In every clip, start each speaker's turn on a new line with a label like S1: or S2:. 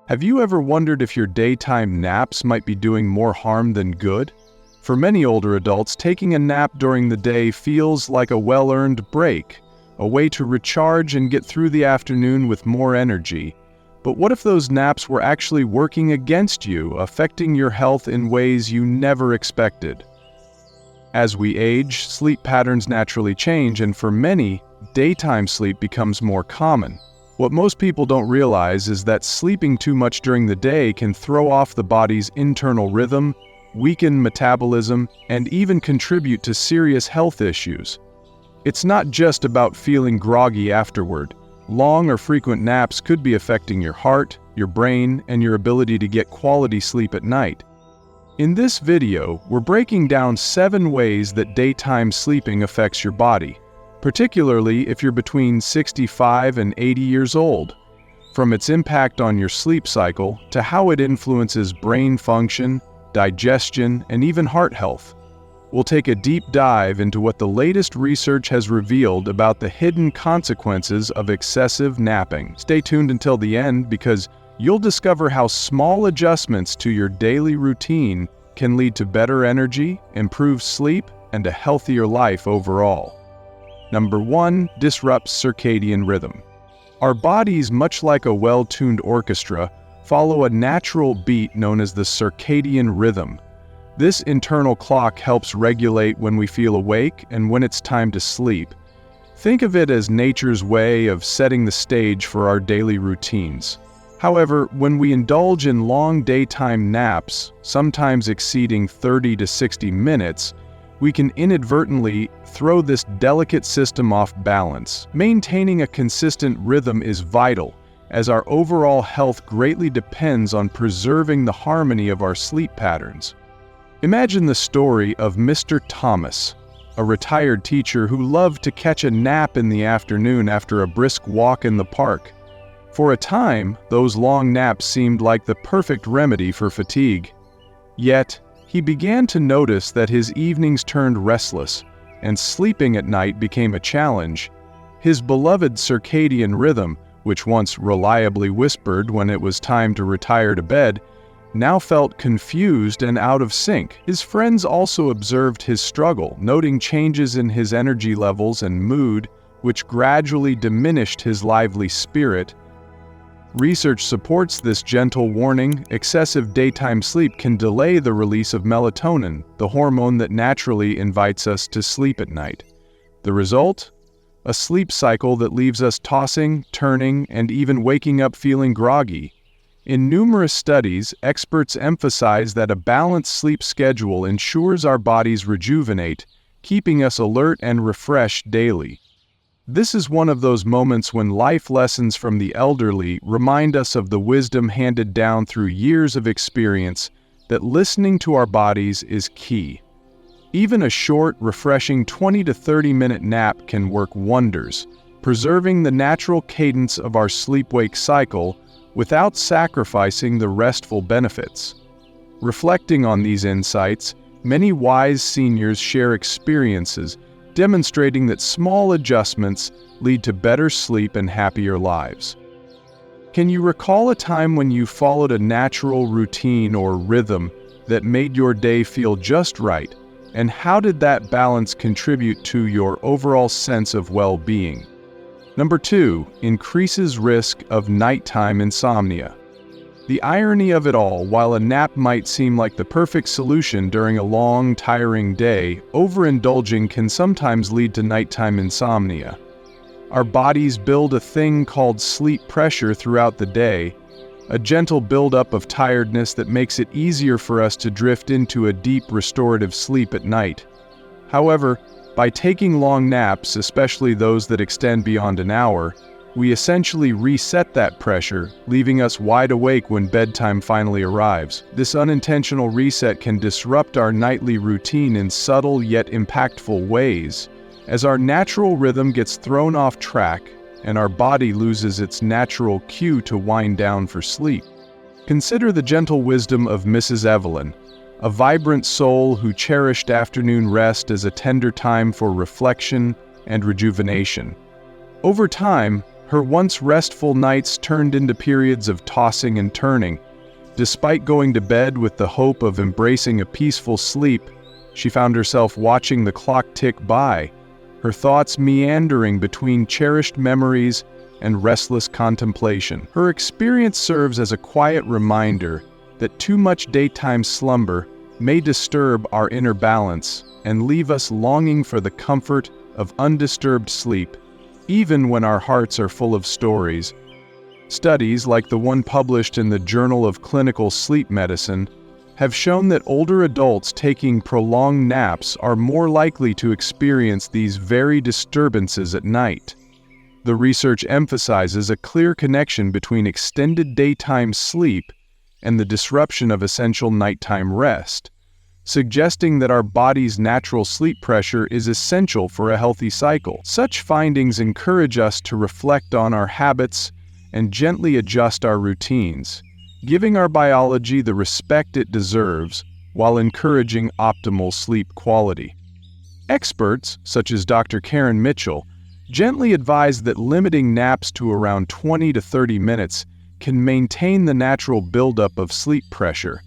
S1: Have you ever wondered if your daytime naps might be doing more harm than good? For many older adults, taking a nap during the day feels like a well-earned break, a way to recharge and get through the afternoon with more energy. But what if those naps were actually working against you, affecting your health in ways you never expected? As we age, sleep patterns naturally change, and for many, daytime sleep becomes more common. What most people don't realize is that sleeping too much during the day can throw off the body's internal rhythm, weaken metabolism, and even contribute to serious health issues. It's not just about feeling groggy afterward. Long or frequent naps could be affecting your heart, your brain, and your ability to get quality sleep at night. In this video, we're breaking down 7 ways that daytime sleeping affects your body, particularly if you're between 65 and 80 years old, from its impact on your sleep cycle to how it influences brain function, digestion, and even heart health. We'll take a deep dive into what the latest research has revealed about the hidden consequences of excessive napping. Stay tuned until the end because you'll discover how small adjustments to your daily routine can lead to better energy, improved sleep, and a healthier life overall. Number 1, disrupts circadian rhythm. Our bodies, much like a well-tuned orchestra, follow a natural beat known as the circadian rhythm. This internal clock helps regulate when we feel awake and when it's time to sleep. Think of it as nature's way of setting the stage for our daily routines. However, when we indulge in long daytime naps, sometimes exceeding 30 to 60 minutes, we can inadvertently throw this delicate system off balance. Maintaining a consistent rhythm is vital, as our overall health greatly depends on preserving the harmony of our sleep patterns. Imagine the story of Mr. Thomas, a retired teacher who loved to catch a nap in the afternoon after a brisk walk in the park. For a time, those long naps seemed like the perfect remedy for fatigue. Yet, he began to notice that his evenings turned restless, and sleeping at night became a challenge. His beloved circadian rhythm, which once reliably whispered when it was time to retire to bed, now felt confused and out of sync. His friends also observed his struggle, noting changes in his energy levels and mood, which gradually diminished his lively spirit. Research supports this gentle warning. Excessive daytime sleep can delay the release of melatonin, the hormone that naturally invites us to sleep at night. The result? A sleep cycle that leaves us tossing, turning, and even waking up feeling groggy. In numerous studies, experts emphasize that a balanced sleep schedule ensures our bodies rejuvenate, keeping us alert and refreshed daily. This is one of those moments when life lessons from the elderly remind us of the wisdom handed down through years of experience that listening to our bodies is key. Even a short, refreshing 20 to 30-minute nap can work wonders, preserving the natural cadence of our sleep-wake cycle without sacrificing the restful benefits. Reflecting on these insights, many wise seniors share experiences demonstrating that small adjustments lead to better sleep and happier lives. Can you recall a time when you followed a natural routine or rhythm that made your day feel just right, and how did that balance contribute to your overall sense of well-being? Number 2, increases risk of nighttime insomnia. The irony of it all, while a nap might seem like the perfect solution during a long, tiring day, overindulging can sometimes lead to nighttime insomnia. Our bodies build a thing called sleep pressure throughout the day, a gentle buildup of tiredness that makes it easier for us to drift into a deep restorative sleep at night. However, by taking long naps, especially those that extend beyond an hour, we essentially reset that pressure, leaving us wide awake when bedtime finally arrives. This unintentional reset can disrupt our nightly routine in subtle yet impactful ways, as our natural rhythm gets thrown off track and our body loses its natural cue to wind down for sleep. Consider the gentle wisdom of Mrs. Evelyn, a vibrant soul who cherished afternoon rest as a tender time for reflection and rejuvenation. Over time, Her once restful nights turned into periods of tossing and turning. Despite going to bed with the hope of embracing a peaceful sleep, she found herself watching the clock tick by, her thoughts meandering between cherished memories and restless contemplation. Her experience serves as a quiet reminder that too much daytime slumber may disturb our inner balance and leave us longing for the comfort of undisturbed sleep, even when our hearts are full of stories. Studies, like the one published in the Journal of Clinical Sleep Medicine, have shown that older adults taking prolonged naps are more likely to experience these very disturbances at night. The research emphasizes a clear connection between extended daytime sleep and the disruption of essential nighttime rest, suggesting that our body's natural sleep pressure is essential for a healthy cycle. Such findings encourage us to reflect on our habits and gently adjust our routines, giving our biology the respect it deserves while encouraging optimal sleep quality. Experts, such as Dr. Karen Mitchell, gently advise that limiting naps to around 20 to 30 minutes can maintain the natural buildup of sleep pressure.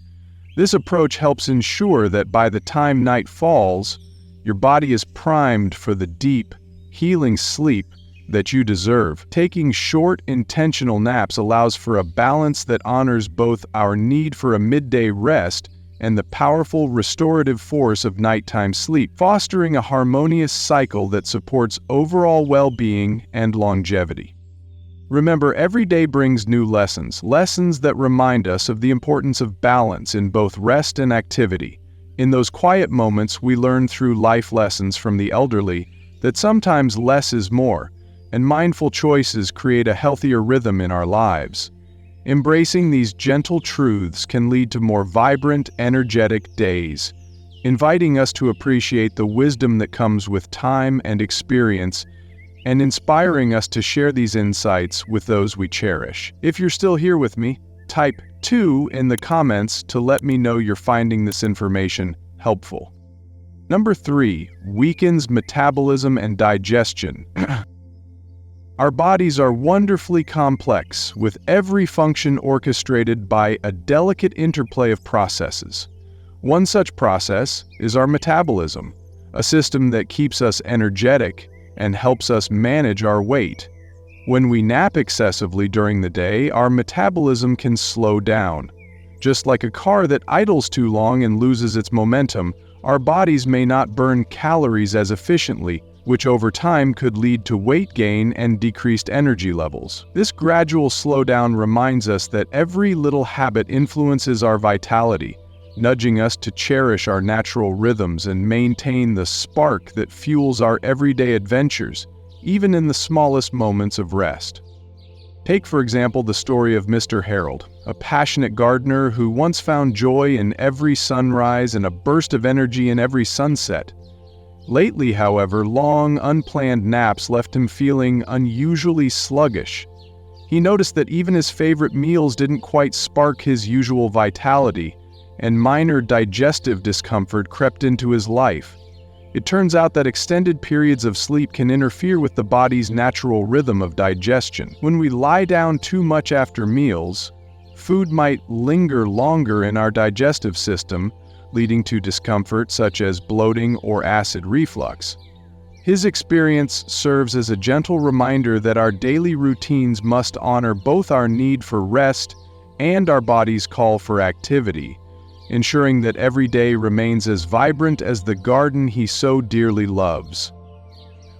S1: This approach helps ensure that by the time night falls, your body is primed for the deep, healing sleep that you deserve. Taking short, intentional naps allows for a balance that honors both our need for a midday rest and the powerful restorative force of nighttime sleep, fostering a harmonious cycle that supports overall well-being and longevity. Remember, every day brings new lessons that remind us of the importance of balance in both rest and activity. In those quiet moments, we learn through life lessons from the elderly that sometimes less is more, and mindful choices create a healthier rhythm in our lives. Embracing these gentle truths can lead to more vibrant, energetic days, inviting us to appreciate the wisdom that comes with time and experience, and inspiring us to share these insights with those we cherish. If you're still here with me, type 2 in the comments to let me know you're finding this information helpful. Number 3, weakens metabolism and digestion. Our bodies are wonderfully complex, with every function orchestrated by a delicate interplay of processes. One such process is our metabolism, a system that keeps us energetic and helps us manage our weight. When we nap excessively during the day, our metabolism can slow down. Just like a car that idles too long and loses its momentum, our bodies may not burn calories as efficiently, which over time could lead to weight gain and decreased energy levels. This gradual slowdown reminds us that every little habit influences our vitality, nudging us to cherish our natural rhythms and maintain the spark that fuels our everyday adventures, even in the smallest moments of rest. Take, for example, the story of Mr. Harold, a passionate gardener who once found joy in every sunrise and a burst of energy in every sunset. Lately, however, long, unplanned naps left him feeling unusually sluggish. He noticed that even his favorite meals didn't quite spark his usual vitality, and minor digestive discomfort crept into his life. It turns out that extended periods of sleep can interfere with the body's natural rhythm of digestion. When we lie down too much after meals, food might linger longer in our digestive system, leading to discomfort such as bloating or acid reflux. His experience serves as a gentle reminder that our daily routines must honor both our need for rest and our body's call for activity, ensuring that every day remains as vibrant as the garden he so dearly loves.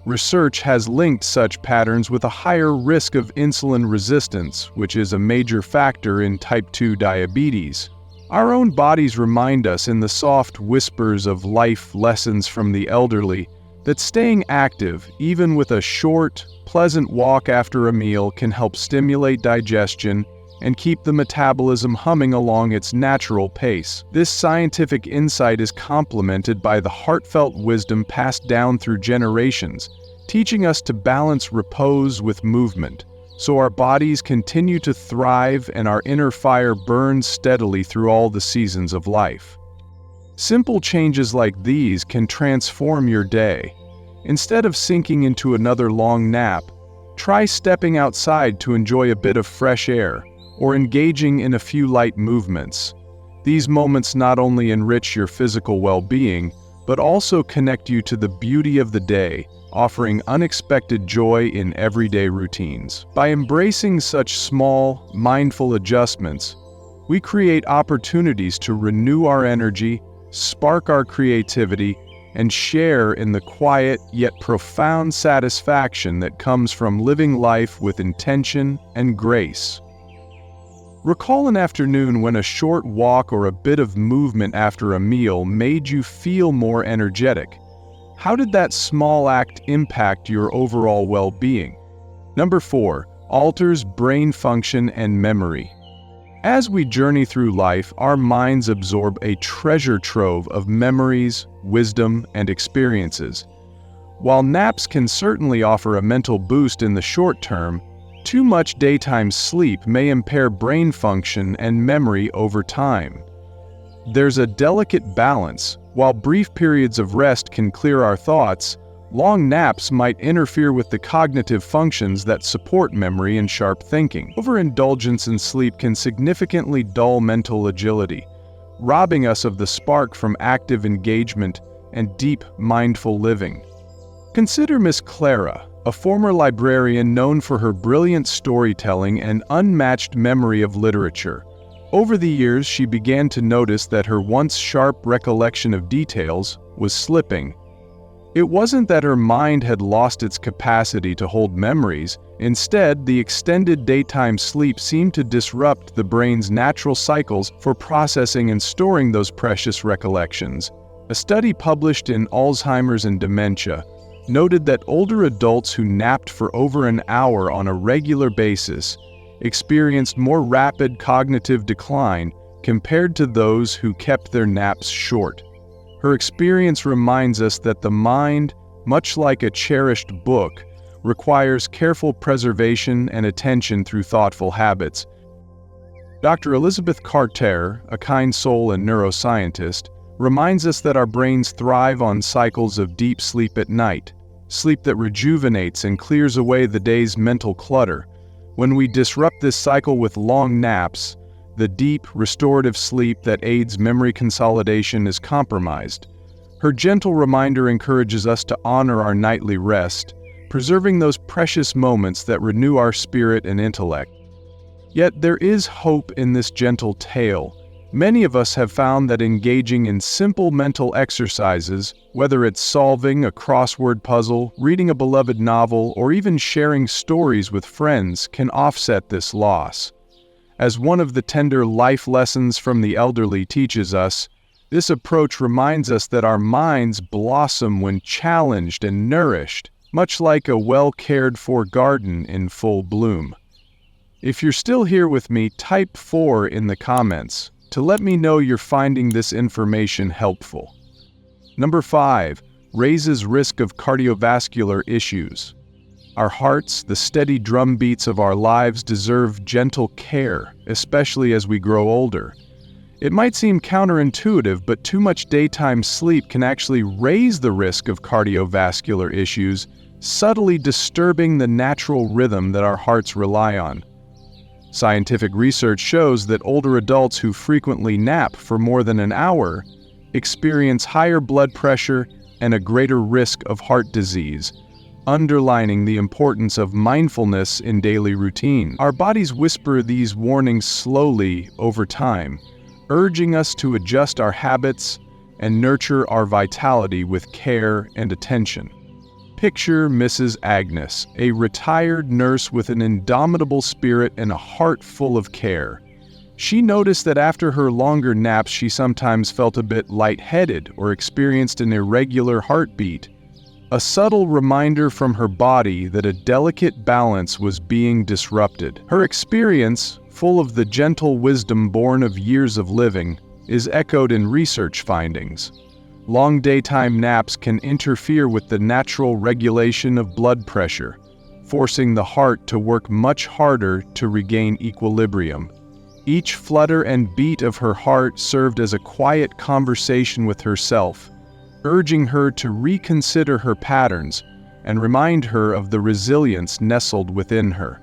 S1: Research has linked such patterns with a higher risk of insulin resistance, which is a major factor in type 2 diabetes. Our own bodies remind us in the soft whispers of life lessons from the elderly that staying active, even with a short, pleasant walk after a meal, can help stimulate digestion and keep the metabolism humming along its natural pace. This scientific insight is complemented by the heartfelt wisdom passed down through generations, teaching us to balance repose with movement, so our bodies continue to thrive and our inner fire burns steadily through all the seasons of life. Simple changes like these can transform your day. Instead of sinking into another long nap, Try stepping outside to enjoy a bit of fresh air, or engaging in a few light movements. These moments not only enrich your physical well-being, but also connect you to the beauty of the day, offering unexpected joy in everyday routines. By embracing such small, mindful adjustments, we create opportunities to renew our energy, spark our creativity, and share in the quiet yet profound satisfaction that comes from living life with intention and grace. Recall an afternoon when a short walk or a bit of movement after a meal made you feel more energetic. How did that small act impact your overall well-being? Number 4, alters brain function and memory. As we journey through life, our minds absorb a treasure trove of memories, wisdom, and experiences. While naps can certainly offer a mental boost in the short term, too much daytime sleep may impair brain function and memory over time. There's a delicate balance. While brief periods of rest can clear our thoughts, long naps might interfere with the cognitive functions that support memory and sharp thinking. Overindulgence in sleep can significantly dull mental agility, robbing us of the spark from active engagement and deep, mindful living. Consider Miss Clara, a former librarian known for her brilliant storytelling and unmatched memory of literature. Over the years, she began to notice that her once sharp recollection of details was slipping. It wasn't that her mind had lost its capacity to hold memories. Instead, the extended daytime sleep seemed to disrupt the brain's natural cycles for processing and storing those precious recollections. A study published in Alzheimer's and Dementia noted that older adults who napped for over an hour on a regular basis experienced more rapid cognitive decline compared to those who kept their naps short. Her experience reminds us that the mind, much like a cherished book, requires careful preservation and attention through thoughtful habits. Dr. Elizabeth Carter, a kind soul and neuroscientist, reminds us that our brains thrive on cycles of deep sleep at night, sleep that rejuvenates and clears away the day's mental clutter. When we disrupt this cycle with long naps, the deep, restorative sleep that aids memory consolidation is compromised. Her gentle reminder encourages us to honor our nightly rest, preserving those precious moments that renew our spirit and intellect. Yet there is hope in this gentle tale. Many of us have found that engaging in simple mental exercises, whether it's solving a crossword puzzle, reading a beloved novel, or even sharing stories with friends, can offset this loss. As one of the tender life lessons from the elderly teaches us, this approach reminds us that our minds blossom when challenged and nourished, much like a well-cared-for garden in full bloom. If you're still here with me, type 4 in the comments to let me know you're finding this information helpful. Number 5, raises risk of cardiovascular issues. Our hearts, the steady drumbeats of our lives, deserve gentle care, especially as we grow older. It might seem counterintuitive, but too much daytime sleep can actually raise the risk of cardiovascular issues, subtly disturbing the natural rhythm that our hearts rely on. Scientific research shows that older adults who frequently nap for more than an hour experience higher blood pressure and a greater risk of heart disease, underlining the importance of mindfulness in daily routine. Our bodies whisper these warnings slowly over time, urging us to adjust our habits and nurture our vitality with care and attention. Picture Mrs. Agnes, a retired nurse with an indomitable spirit and a heart full of care. She noticed that after her longer naps she sometimes felt a bit lightheaded or experienced an irregular heartbeat, a subtle reminder from her body that a delicate balance was being disrupted. Her experience, full of the gentle wisdom born of years of living, is echoed in research findings. Long daytime naps can interfere with the natural regulation of blood pressure, forcing the heart to work much harder to regain equilibrium. Each flutter and beat of her heart served as a quiet conversation with herself, urging her to reconsider her patterns and remind her of the resilience nestled within her.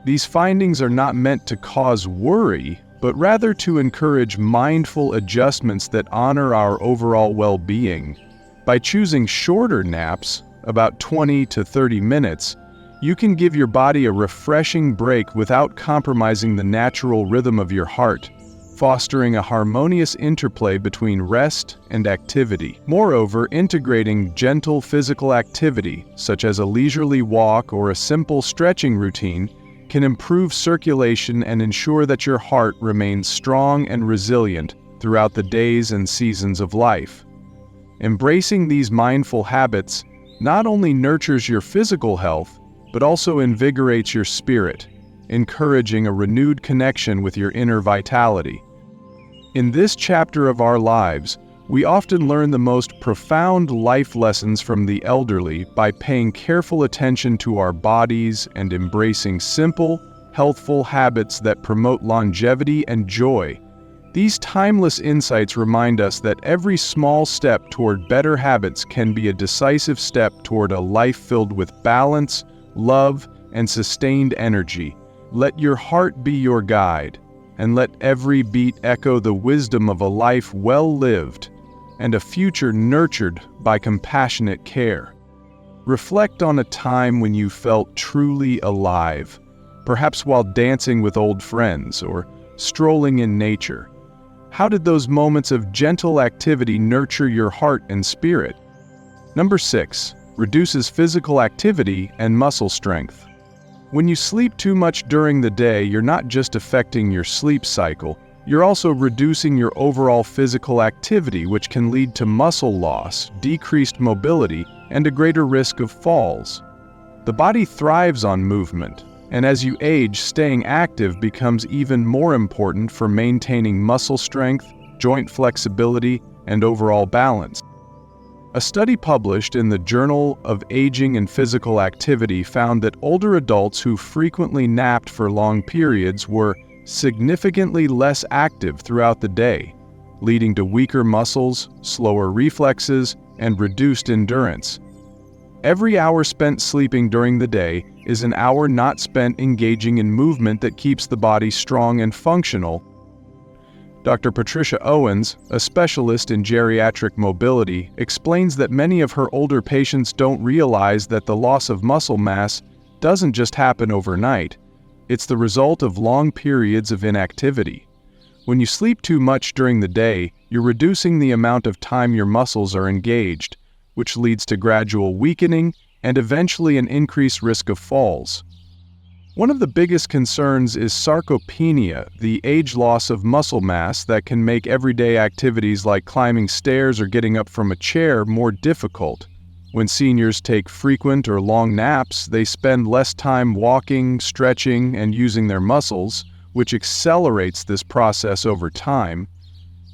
S1: These findings are not meant to cause worry, but rather to encourage mindful adjustments that honor our overall well-being. By choosing shorter naps, about 20 to 30 minutes, you can give your body a refreshing break without compromising the natural rhythm of your heart, fostering a harmonious interplay between rest and activity. Moreover, integrating gentle physical activity, such as a leisurely walk or a simple stretching routine, can improve circulation and ensure that your heart remains strong and resilient throughout the days and seasons of life. Embracing these mindful habits not only nurtures your physical health, but also invigorates your spirit, encouraging a renewed connection with your inner vitality. In this chapter of our lives, we often learn the most profound life lessons from the elderly by paying careful attention to our bodies and embracing simple, healthful habits that promote longevity and joy. These timeless insights remind us that every small step toward better habits can be a decisive step toward a life filled with balance, love, and sustained energy. Let your heart be your guide, and let every beat echo the wisdom of a life well lived and a future nurtured by compassionate care. Reflect on a time when you felt truly alive, perhaps while dancing with old friends or strolling in nature. How did those moments of gentle activity nurture your heart and spirit? Number 6, reduces physical activity and muscle strength. When you sleep too much during the day, you're not just affecting your sleep cycle, you're also reducing your overall physical activity, which can lead to muscle loss, decreased mobility, and a greater risk of falls. The body thrives on movement, and as you age, staying active becomes even more important for maintaining muscle strength, joint flexibility, and overall balance. A study published in the Journal of Aging and Physical Activity found that older adults who frequently napped for long periods were significantly less active throughout the day, leading to weaker muscles, slower reflexes, and reduced endurance. Every hour spent sleeping during the day is an hour not spent engaging in movement that keeps the body strong and functional. Dr. Patricia Owens, a specialist in geriatric mobility, explains that many of her older patients don't realize that the loss of muscle mass doesn't just happen overnight. It's the result of long periods of inactivity. When you sleep too much during the day, you're reducing the amount of time your muscles are engaged, which leads to gradual weakening and eventually an increased risk of falls. One of the biggest concerns is sarcopenia, the age loss of muscle mass that can make everyday activities like climbing stairs or getting up from a chair more difficult. When seniors take frequent or long naps, they spend less time walking, stretching, and using their muscles, which accelerates this process over time.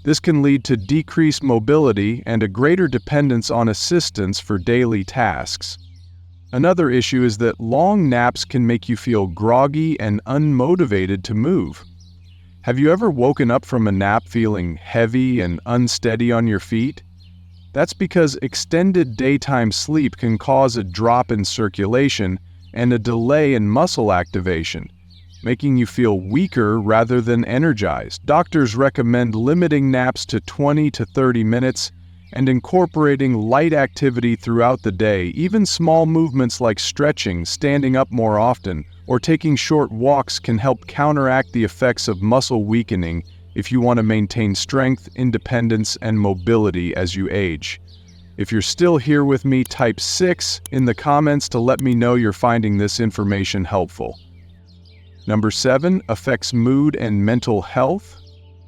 S1: This can lead to decreased mobility and a greater dependence on assistance for daily tasks. Another issue is that long naps can make you feel groggy and unmotivated to move. Have you ever woken up from a nap feeling heavy and unsteady on your feet? That's because extended daytime sleep can cause a drop in circulation and a delay in muscle activation, making you feel weaker rather than energized. Doctors recommend limiting naps to 20 to 30 minutes and incorporating light activity throughout the day. Even small movements like stretching, standing up more often, or taking short walks can help counteract the effects of muscle weakening if you want to maintain strength, independence, and mobility as you age. If you're still here with me, type 6 in the comments to let me know you're finding this information helpful. Number 7, affects mood and mental health.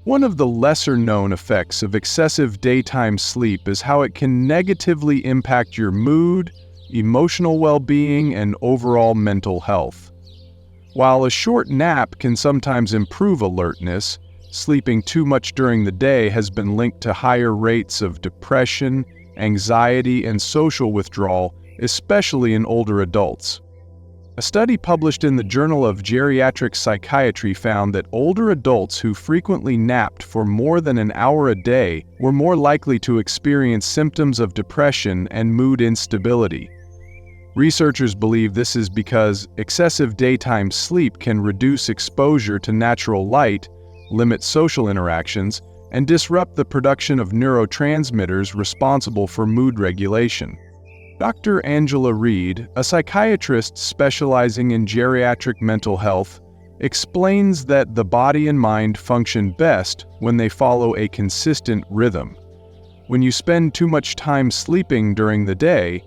S1: One of the lesser-known effects of excessive daytime sleep is how it can negatively impact your mood, emotional well-being, and overall mental health. While a short nap can sometimes improve alertness, sleeping too much during the day has been linked to higher rates of depression, anxiety, and social withdrawal, especially in older adults. A study published in the Journal of Geriatric Psychiatry found that older adults who frequently napped for more than an hour a day were more likely to experience symptoms of depression and mood instability. Researchers believe this is because excessive daytime sleep can reduce exposure to natural light, limit social interactions, and disrupt the production of neurotransmitters responsible for mood regulation. Dr. Angela Reed, a psychiatrist specializing in geriatric mental health, explains that the body and mind function best when they follow a consistent rhythm. When you spend too much time sleeping during the day,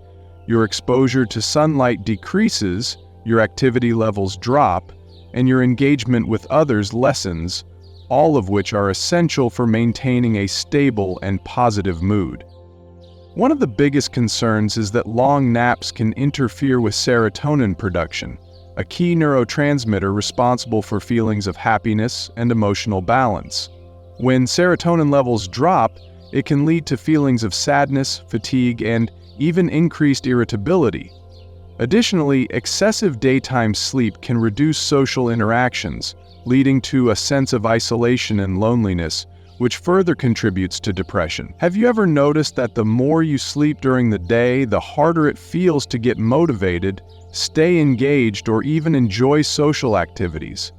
S1: your exposure to sunlight decreases, your activity levels drop, and your engagement with others lessens, all of which are essential for maintaining a stable and positive mood. One of the biggest concerns is that long naps can interfere with serotonin production, a key neurotransmitter responsible for feelings of happiness and emotional balance. When serotonin levels drop, it can lead to feelings of sadness, fatigue, and even increased irritability. Additionally, excessive daytime sleep can reduce social interactions, leading to a sense of isolation and loneliness, which further contributes to depression. Have you ever noticed that the more you sleep during the day, the harder it feels to get motivated, stay engaged, or even enjoy social activities?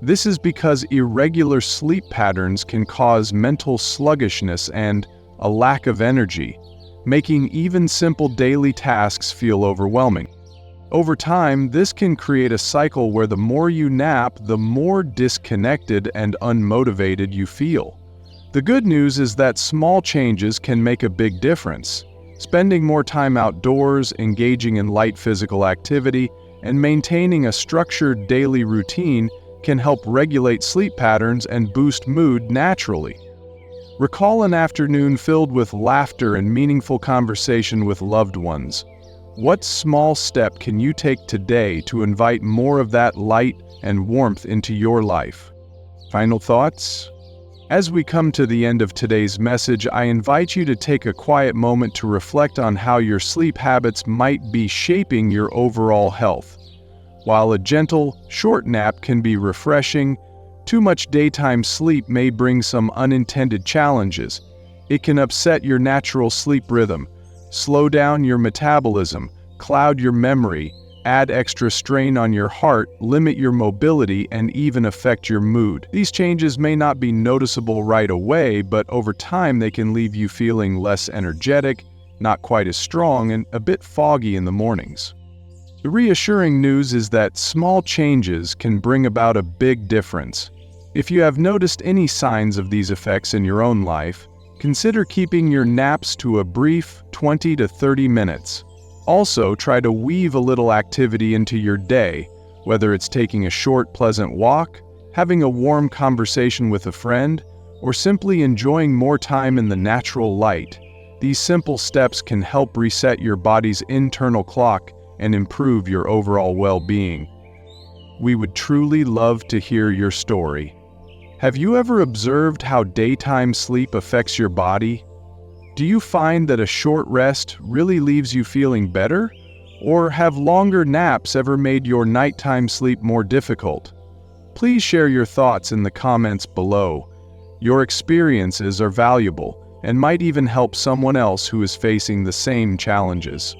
S1: This is because irregular sleep patterns can cause mental sluggishness and a lack of energy, making even simple daily tasks feel overwhelming. Over time, this can create a cycle where the more you nap, the more disconnected and unmotivated you feel. The good news is that small changes can make a big difference. Spending more time outdoors, engaging in light physical activity, and maintaining a structured daily routine can help regulate sleep patterns and boost mood naturally. Recall an afternoon filled with laughter and meaningful conversation with loved ones. What small step can you take today to invite more of that light and warmth into your life? Final thoughts? As we come to the end of today's message, I invite you to take a quiet moment to reflect on how your sleep habits might be shaping your overall health. While a gentle, short nap can be refreshing, too much daytime sleep may bring some unintended challenges. It can upset your natural sleep rhythm, slow down your metabolism, cloud your memory, add extra strain on your heart, limit your mobility, and even affect your mood. These changes may not be noticeable right away, but over time they can leave you feeling less energetic, not quite as strong, and a bit foggy in the mornings. The reassuring news is that small changes can bring about a big difference. If you have noticed any signs of these effects in your own life, consider keeping your naps to a brief 20 to 30 minutes. Also, try to weave a little activity into your day, whether it's taking a short, pleasant walk, having a warm conversation with a friend, or simply enjoying more time in the natural light. These simple steps can help reset your body's internal clock and improve your overall well-being. We would truly love to hear your story. Have you ever observed how daytime sleep affects your body? Do you find that a short rest really leaves you feeling better? Or have longer naps ever made your nighttime sleep more difficult? Please share your thoughts in the comments below. Your experiences are valuable and might even help someone else who is facing the same challenges.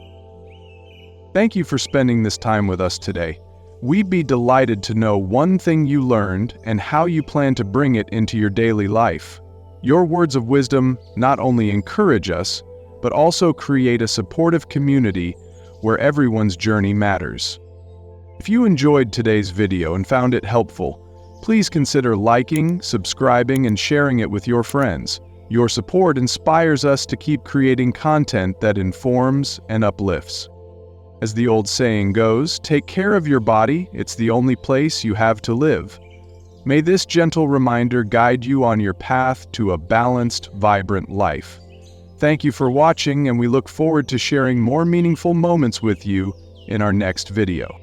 S1: Thank you for spending this time with us today. We'd be delighted to know one thing you learned and how you plan to bring it into your daily life. Your words of wisdom not only encourage us, but also create a supportive community where everyone's journey matters. If you enjoyed today's video and found it helpful, please consider liking, subscribing, and sharing it with your friends. Your support inspires us to keep creating content that informs and uplifts. As the old saying goes, take care of your body, it's the only place you have to live. May this gentle reminder guide you on your path to a balanced, vibrant life. Thank you for watching, and we look forward to sharing more meaningful moments with you in our next video.